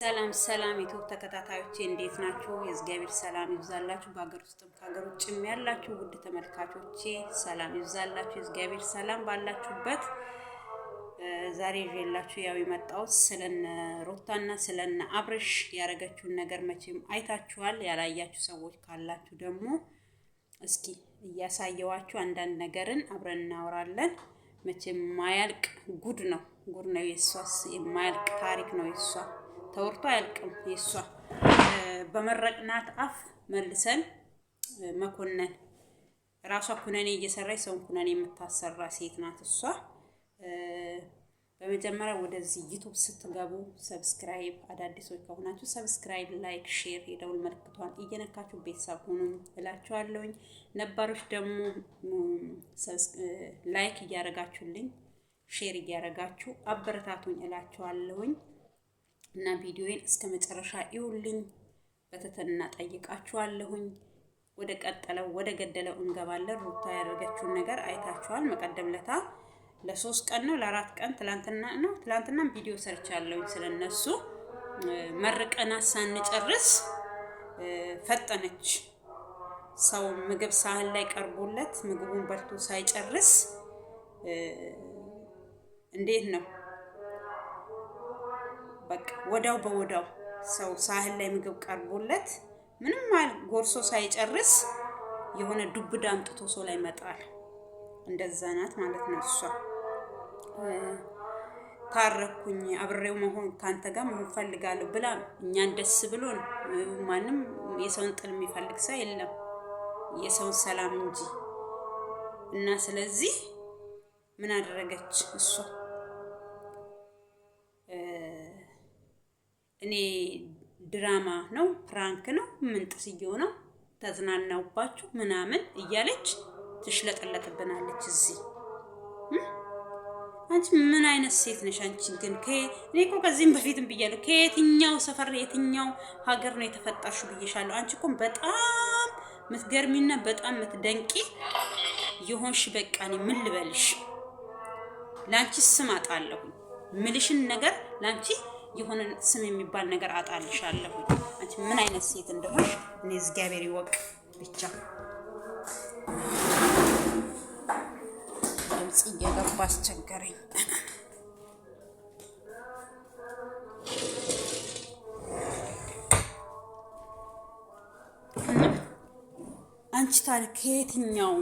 ሰላም ሰላም ዩቲዩብ ተከታታዮቼ እንዴት ናችሁ? የእግዚአብሔር ሰላም ይብዛላችሁ። በአገር ውስጥም ከሀገር ውጭም ያላችሁ ውድ ተመልካቾቼ ሰላም ይብዛላችሁ። የእግዚአብሔር ሰላም ባላችሁበት። ዛሬ ይዤላችሁ ያው የመጣሁት ስለነ ሩታና ስለነ አብርሽ ያረጋችሁን ነገር መቼም አይታችኋል። ያላያችሁ ሰዎች ካላችሁ ደግሞ እስኪ እያሳየዋችሁ አንዳንድ ነገርን አብረን እናወራለን። መቼም ማያልቅ ጉድ ነው የሷስ የማያልቅ ታሪክ ነው የሷ ተወርቶ አያልቅም። የሷ በመረቅናት አፍ መልሰን መኮነን ራሷ ኩነኔ እየሰራች ሰው ኩነኔ የምታሰራ ሴት ናት እሷ። በመጀመሪያ ወደዚህ ዩቲዩብ ስትገቡ ሰብስክራይብ አዳዲሶች ከሆናችሁ ሰብስክራይብ፣ ላይክ፣ ሼር የደውል ምልክቷን እየነካችሁ ቤተሰብ ሁኑ እላችኋለሁኝ። ነባሮች ደግሞ ላይክ እያረጋችሁልኝ ሼር እያረጋችሁ አበረታቱኝ እላችኋለሁኝ። እና ቪዲዮዬን እስከ መጨረሻ ይውልኝ በተተና ጠይቃችኋለሁኝ። ወደ ገደለው እንገባለን። ሩታ ያደረገችውን ነገር አይታችኋል። መቀደም ለታ ለ3 ቀን ነው ለ4 ቀን ትላንትና ቪዲዮ ሰርቻለሁኝ ስለነሱ። መርቀና ሳንጨርስ ፈጠነች። ሰው ምግብ ሳህን ላይ ቀርቦለት ምግቡን በልቶ ሳይጨርስ እንዴት ነው በቃ ወዳው በወዳው ሰው ሳህን ላይ ምግብ ቀርቦለት ምንም ጎርሶ ሳይጨርስ የሆነ ዱብዳ አምጥቶ ሰው ላይ መጣል። እንደዛ ናት ማለት ነው እሷ። ታረኩኝ አብሬው መሆን ካንተ ጋር መሆን ፈልጋለሁ ብላ እኛን ደስ ብሎን፣ ማንም የሰውን ጥል የሚፈልግ ሰው የለም የሰውን ሰላም እንጂ። እና ስለዚህ ምን አደረገች እሷ? እኔ ድራማ ነው ፕራንክ ነው ምን ጥስየው ነው ተዝናናውባችሁ ምናምን እያለች ትሽለጠለጥብናለች እዚህ። አንቺ ምን አይነት ሴት ነሽ አንቺ? ግን እኔ እኮ ከዚህም በፊትም ብያለሁ ከየትኛው ሰፈር የትኛው ሀገር ነው የተፈጠርሽው ብዬሻለሁ። አንቺ እኮ በጣም ምትገርሚና በጣም ምትደንቂ የሆንሽ። በቃ እኔ ምን ልበልሽ? ላንቺ ስም አጣለሁ ምልሽን ነገር ላንቺ የሆነ ስም የሚባል ነገር አጣልሻለሁ። አንቺ ምን አይነት ሴት እንደሆነሽ እኔ እግዚአብሔር ይወቅ ብቻ። ድምጽ እየገባ አስቸገረኝ። አንቺ ታሪክ ከየትኛው